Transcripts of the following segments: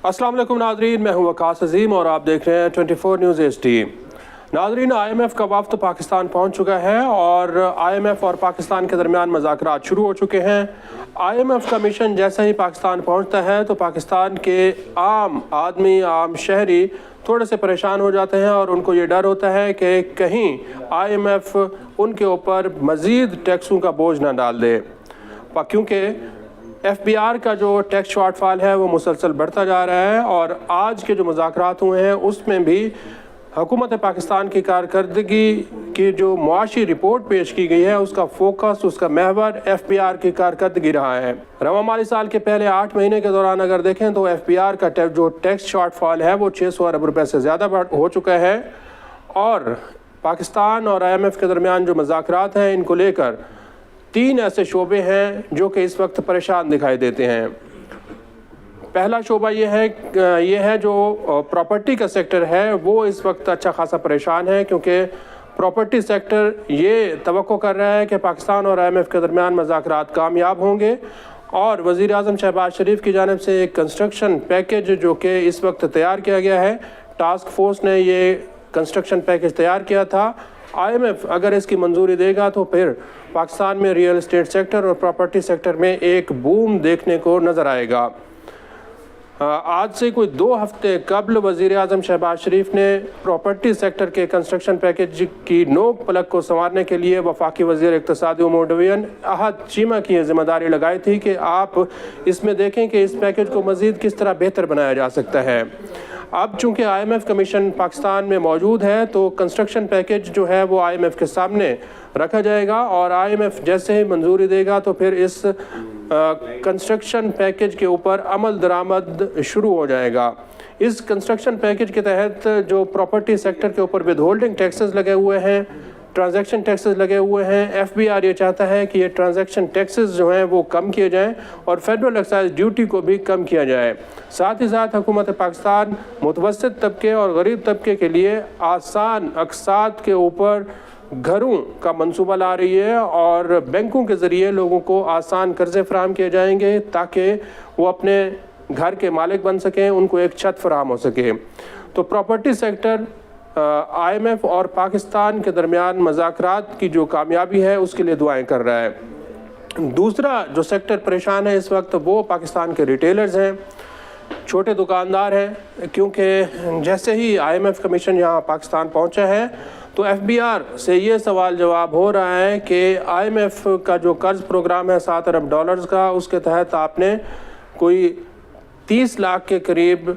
अस्सलाम वालेकुम नाजरीन, मैं हूं वकास अजीम और आप देख रहे हैं 24 न्यूज़ HD। नाजरीन, IMF का वफ्द पाकिस्तान पहुंच चुका है और IMF और पाकिस्तान के दरमियान मुज़ाकरात शुरू हो चुके हैं। IMF का मिशन जैसे ही पाकिस्तान पहुंचता है तो पाकिस्तान के आम आदमी, आम शहरी थोड़े से परेशान हो जाते हैं और उनको ये डर होता है कि कहीं IMF उनके ऊपर मज़ीद टैक्सों का बोझ ना डाल दे, क्योंकि FBR का जो टैक्स शॉर्टफॉल है वो मुसलसल बढ़ता जा रहा है। और आज के जो मुज़ाकरात हुए हैं उसमें भी हुकूमत पाकिस्तान की कारकर्दगी की जो मुआशी रिपोर्ट पेश की गई है उसका फोकस, उसका महवर FBR की कारकर्दगी रहा है। रवा माली साल के पहले 8 महीने के दौरान अगर देखें तो FBR का जो टैक्स शॉर्टफॉल है वो 600 अरब रुपये से ज़्यादा हो चुका है। और पाकिस्तान और IMF के दरमियान जो मुज़ाकरात हैं इनको लेकर 3 ऐसे शोबे हैं जो कि इस वक्त परेशान दिखाई देते हैं। पहला शोबा ये है जो प्रॉपर्टी का सेक्टर है वो इस वक्त अच्छा खासा परेशान है, क्योंकि प्रॉपर्टी सेक्टर ये तवक्को कर रहा है कि पाकिस्तान और IMF के दरमियान मुज़ाकरात कामयाब होंगे और वज़ीर आज़म शहबाज शरीफ की जानिब से एक कंस्ट्रक्शन पैकेज जो कि इस वक्त तैयार किया गया है, टास्क फोर्स ने ये कंस्ट्रक्शन पैकेज तैयार किया था। IMF अगर इसकी मंजूरी देगा तो फिर पाकिस्तान में रियल एस्टेट सेक्टर और प्रॉपर्टी सेक्टर में एक बूम देखने को नज़र आएगा। आज से कोई 2 हफ्ते कबल वज़ीर आज़म शहबाज शरीफ ने प्रॉपर्टी सेक्टर के कंस्ट्रक्शन पैकेज की नोक पलक को संवारने के लिए वफाकी वज़ीर इक़्तिसादी उमूर डिवीज़न अहद चीमा की जिम्मेदारी लगाई थी कि आप इसमें देखें कि इस पैकेज को मज़ीद किस तरह बेहतर बनाया जा सकता है। अब चूँकि IMF कमीशन पाकिस्तान में मौजूद है तो कंस्ट्रक्शन पैकेज जो है वो IMF के सामने रखा जाएगा और IMF जैसे ही मंजूरी देगा तो फिर इस कंस्ट्रक्शन पैकेज के ऊपर अमल दरामद शुरू हो जाएगा। इस कंस्ट्रक्शन पैकेज के तहत जो प्रॉपर्टी सेक्टर के ऊपर विद होल्डिंग टैक्सेस लगे हुए हैं, ट्रांजैक्शन टैक्सेस लगे हुए हैं, FBR ये चाहता है कि ये ट्रांजैक्शन टैक्सेस जो हैं वो कम किए जाएं और फेडरल एक्साइज ड्यूटी को भी कम किया जाए। साथ ही साथ हुकूमत पाकिस्तान मुतवस्सित तबके और गरीब तबके के लिए आसान अक़सात के ऊपर घरों का मंसूबा ला रही है और बैंकों के ज़रिए लोगों को आसान कर्ज़े फराहम किए जाएंगे ताकि वो अपने घर के मालिक बन सकें, उनको एक छत फराहम हो सके। तो प्रॉपर्टी सेक्टर IMF और पाकिस्तान के दरमियान मुज़ाकरात की जो कामयाबी है उसके लिए दुआएं कर रहा है। दूसरा जो सेक्टर परेशान है इस वक्त वो पाकिस्तान के रिटेलर्स हैं, छोटे दुकानदार हैं, क्योंकि जैसे ही IMF कमीशन यहाँ पाकिस्तान पहुँचा है तो FBR से ये सवाल जवाब हो रहा है कि IMF का जो कर्ज़ प्रोग्राम है 7 अरब डॉलर्स का, उसके तहत आपने कोई 30 लाख के करीब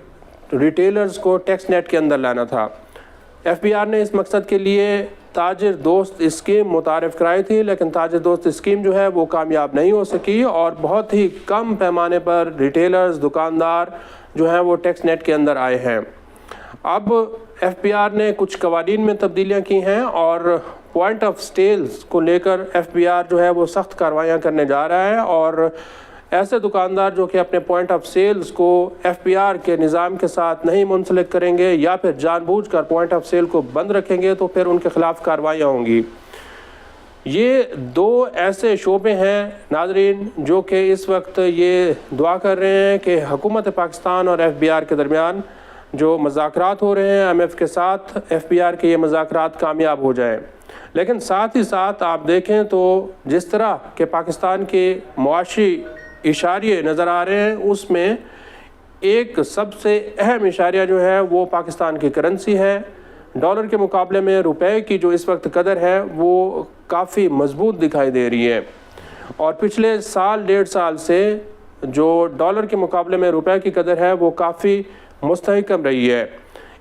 रिटेलर्स को टैक्स नेट के अंदर लाना था। FBR ने इस मकसद के लिए ताजिर दोस्त स्कीम मुतारिफ़ कराई थी, लेकिन ताजिर दोस्त स्कीम जो है वो कामयाब नहीं हो सकी और बहुत ही कम पैमाने पर रिटेलर्स, दुकानदार जो हैं वो टैक्स नेट के अंदर आए हैं। अब FBR ने कुछ कवानीन में तब्दीलियाँ की हैं और पॉइंट ऑफ सेल्स को लेकर FBR जो है वो सख्त कार्रवाइयाँ करने जा रहा है और ऐसे दुकानदार जो कि अपने पॉइंट ऑफ सेल्स को FBR के निज़ाम के साथ नहीं मुंसलिक करेंगे या फिर जानबूझकर पॉइंट ऑफ सेल को बंद रखेंगे तो फिर उनके ख़िलाफ़ कार्रवाइयाँ होंगी। ये 2 ऐसे शोबे हैं नाजरीन जो कि इस वक्त ये दुआ कर रहे हैं कि हुकूमत पाकिस्तान और FBR के दरमियान जो मुज़ाकरात हो रहे हैं IMF के साथ, FBR के ये मुज़ाकरात कामयाब हो जाएं। लेकिन साथ ही साथ आप देखें तो जिस तरह के पाकिस्तान के मुआशी इशारे नज़र आ रहे हैं उसमें एक सबसे अहम इशारा जो है वो पाकिस्तान की करेंसी है। डॉलर के मुकाबले में रुपए की जो इस वक्त कदर है वो काफ़ी मजबूत दिखाई दे रही है और पिछले साल 1.5 साल से जो डॉलर के मुकाबले में रुपए की कदर है वो काफ़ी मुस्तहकम रही है।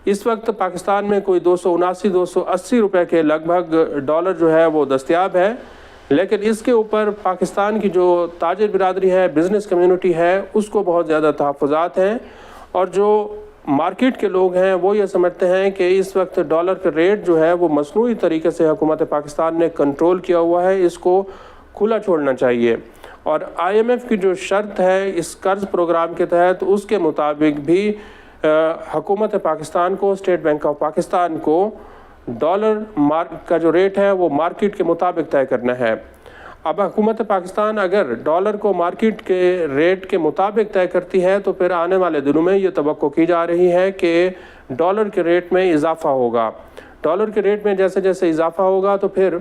इस वक्त पाकिस्तान में कोई 279-280 रुपये के लगभग डॉलर जो है वो दस्तयाब है, लेकिन इसके ऊपर पाकिस्तान की जो ताजिर बिरादरी है, बिज़नेस कम्युनिटी है, उसको बहुत ज़्यादा तहफ़्फ़ुज़ात हैं और जो मार्केट के लोग हैं वो ये समझते हैं कि इस वक्त डॉलर का रेट जो है वो मसनूई तरीके से हुकूमत पाकिस्तान ने कंट्रोल किया हुआ है, इसको खुला छोड़ना चाहिए। और IMF की जो शर्त है इस कर्ज़ प्रोग्राम के तहत उसके मुताबिक भी हुकूमत पाकिस्तान को, स्टेट बैंक ऑफ पाकिस्तान को डॉलर का जो रेट है वो मार्केट के मुताबिक तय करना है। اب حکومت پاکستان اگر ڈالر کو مارکیٹ کے ریٹ کے مطابق طے کرتی ہے تو پھر آنے والے دنوں میں یہ توقع کی جا رہی ہے کہ ڈالر کے ریٹ میں اضافہ ہوگا. ڈالر کے ریٹ میں جیسے جیسے اضافہ ہوگا تو پھر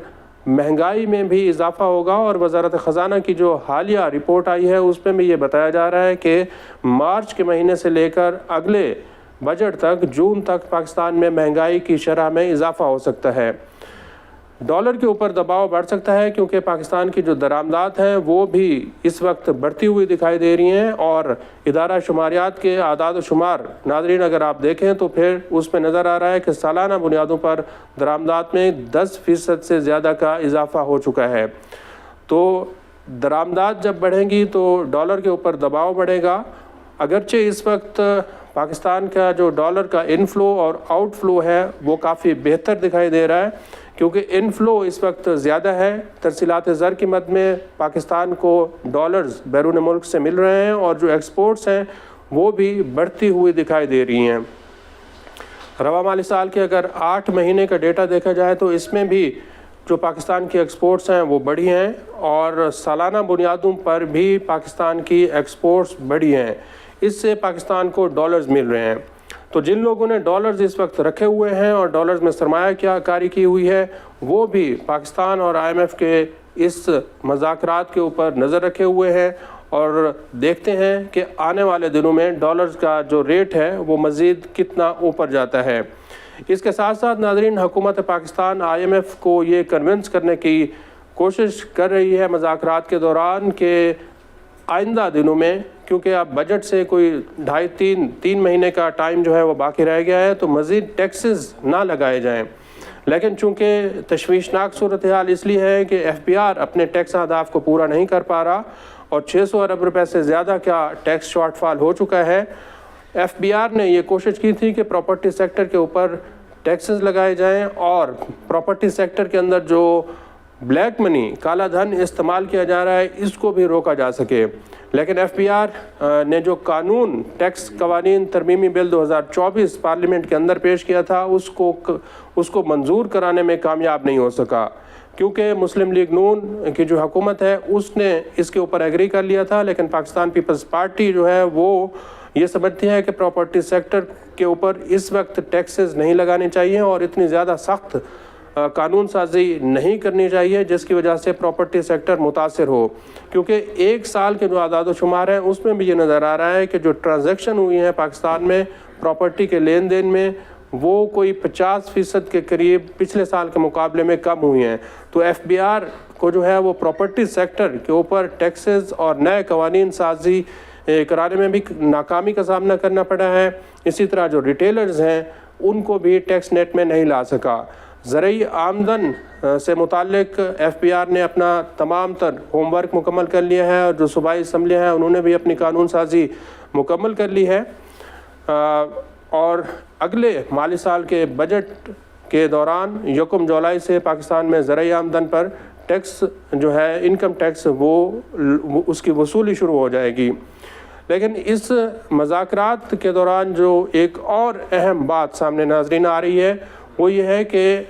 مہنگائی میں بھی اضافہ ہوگا. اور وزارت خزانہ کی جو حالیہ رپورٹ آئی ہے اس میں بھی یہ بتایا جا رہا ہے کہ مارچ کے مہینے سے لے کر اگلے بجٹ تک جون تک پاکستان میں مہنگائی کی شرح میں اضافہ ہو سکتا ہے. ڈالر کے اوپر دباؤ بڑھ سکتا ہے کیونکہ پاکستان کی جو درآمدات ہیں وہ بھی اس وقت بڑھتی ہوئی دکھائی دے رہی ہیں. اور ادارہ شماریات کے اعداد و شمار ناظرین اگر آپ دیکھیں تو پھر اس میں نظر آ رہا ہے کہ سالانہ بنیادوں پر درآمدات میں 10% سے زیادہ کا اضافہ ہو چکا ہے. تو درآمدات جب بڑھیں گی تو ڈالر کے اوپر دباؤ بڑھے گا. اگرچہ اس وقت پاکستان کا جو ڈالر کا انفلو اور آؤٹ فلو ہے وہ کافی بہتر دکھائی دے رہا ہے کیونکہ انفلو اس وقت زیادہ ہے. ترسیلات زر کی مد میں پاکستان کو ڈالرز بیرون ملک سے مل رہے ہیں اور جو ایکسپورٹس ہیں وہ بھی بڑھتی ہوئی دکھائی دے رہی ہیں. رواں مالی سال کے اگر 8 مہینے کا ڈیٹا دیکھا جائے تو اس میں بھی جو پاکستان کی ایکسپورٹس ہیں وہ بڑھی ہیں اور سالانہ بنیادوں پر بھی پاکستان کی ایکسپورٹس بڑھی ہیں. اس سے پاکستان کو ڈالرز مل رہے ہیں. تو جن لوگوں نے ڈالرز اس وقت رکھے ہوئے ہیں اور ڈالرز میں سرمایہ کاری کی ہوئی ہے وہ بھی پاکستان اور IMF کے اس مذاکرات کے اوپر نظر رکھے ہوئے ہیں اور دیکھتے ہیں کہ آنے والے دنوں میں ڈالرز کا جو ریٹ ہے وہ مزید کتنا اوپر جاتا ہے. اس کے ساتھ ساتھ ناظرین حکومت پاکستان IMF کو یہ کنونس کرنے کی کوشش کر رہی ہے مذاکرات کے دوران کہ آئندہ دنوں میں کیونکہ اب بجٹ سے کوئی 2.5-3 مہینے کا ٹائم جو ہے وہ باقی رہ گیا ہے تو مزید ٹیکسز نہ لگائے جائیں. لیکن چونکہ تشویشناک صورتحال اس لیے ہے کہ FBR اپنے ٹیکس اہداف کو پورا نہیں کر پا رہا اور 600 ارب روپے سے زیادہ کا ٹیکس شارٹ فال ہو چکا ہے. FBR نے یہ کوشش کی تھی کہ پراپرٹی سیکٹر کے اوپر ٹیکسز لگائے جائیں اور پراپرٹی سیکٹر کے اندر جو بلیک منی کالا دھن استعمال کیا جا رہا ہے اس کو بھی روکا جا سکے. لیکن FBR نے جو قانون ٹیکس قوانین ترمیمی بل 2024 پارلیمنٹ کے اندر پیش کیا تھا اس کو منظور کرانے میں کامیاب نہیں ہو سکا کیونکہ مسلم لیگ نون کی جو حکومت ہے اس نے اس کے اوپر ایگری کر لیا تھا. لیکن پاکستان پیپلز پارٹی جو ہے وہ یہ سمجھتی ہے کہ پراپرٹی سیکٹر کے اوپر اس وقت ٹیکسز نہیں لگانے چاہیے اور اتنی زیادہ سخت قانون سازی نہیں کرنی چاہیے جس کی وجہ سے پراپرٹی سیکٹر متاثر ہو. کیونکہ ایک سال کے جو اعداد و شمار ہیں اس میں بھی یہ نظر آ رہا ہے کہ جو ٹرانزیکشن ہوئی ہیں پاکستان میں پراپرٹی کے لین دین میں وہ کوئی 50% کے قریب پچھلے سال کے مقابلے میں کم ہوئی ہیں. تو FBR کو جو ہے وہ پراپرٹی سیکٹر کے اوپر ٹیکسز اور نئے قوانین سازی کرانے میں بھی ناکامی کا سامنا کرنا پڑا ہے. اسی طرح جو ریٹیلرز ہیں ان کو بھی ٹیکس نیٹ میں نہیں لا سکا. زرعی آمدن سے متعلق FBR نے اپنا تمام تر ہوم ورک مکمل کر لیا ہے اور جو صوبائی اسمبلیاں ہیں انہوں نے بھی اپنی قانون سازی مکمل کر لی ہے. اور اگلے مالی سال کے بجٹ کے دوران 1 جولائی سے پاکستان میں زرعی آمدن پر ٹیکس جو ہے انکم ٹیکس وہ اس کی وصولی شروع ہو جائے گی. لیکن اس مذاکرات کے دوران جو ایک اور اہم بات سامنے ناظرین آ رہی ہے وہ یہ ہے کہ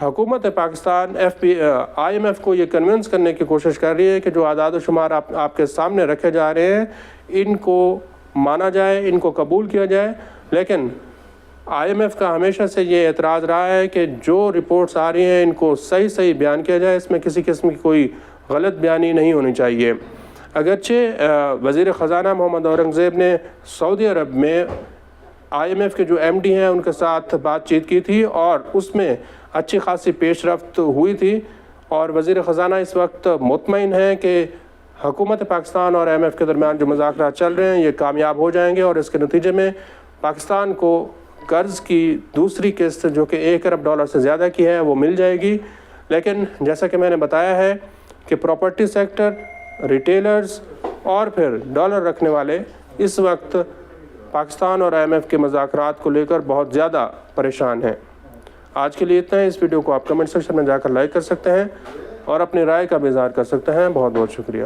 حکومت پاکستان IMF کو یہ کنونس کرنے کی کوشش کر رہی ہے کہ جو اعداد و شمار آپ کے سامنے رکھے جا رہے ہیں ان کو مانا جائے, ان کو قبول کیا جائے. لیکن IMF کا ہمیشہ سے یہ اعتراض رہا ہے کہ جو رپورٹس آ رہی ہیں ان کو صحیح بیان کیا جائے, اس میں کسی قسم کی کوئی غلط بیانی نہیں ہونی چاہیے. اگرچہ وزیر خزانہ محمد اورنگزیب نے سعودی عرب میں IMF کے جو MD ہیں ان کے ساتھ بات چیت کی تھی اور اس میں اچھی خاصی پیش رفت ہوئی تھی اور وزیر خزانہ اس وقت مطمئن ہیں کہ حکومت پاکستان اور IMF کے درمیان جو مذاکرات چل رہے ہیں یہ کامیاب ہو جائیں گے اور اس کے نتیجے میں پاکستان کو قرض کی دوسری قسط جو کہ $1 ارب سے زیادہ کی ہے وہ مل جائے گی. لیکن جیسا کہ میں نے بتایا ہے کہ پراپرٹی سیکٹر, ریٹیلرز اور پھر ڈالر رکھنے والے اس وقت پاکستان اور IMF کے مذاکرات کو لے کر بہت زیادہ پریشان ہیں. آج کے لیے اتنا ہے. اس ویڈیو کو آپ کمنٹ سیکشن میں جا کر لائک کر سکتے ہیں اور اپنی رائے کا بھی اظہار کر سکتے ہیں. بہت بہت شکریہ.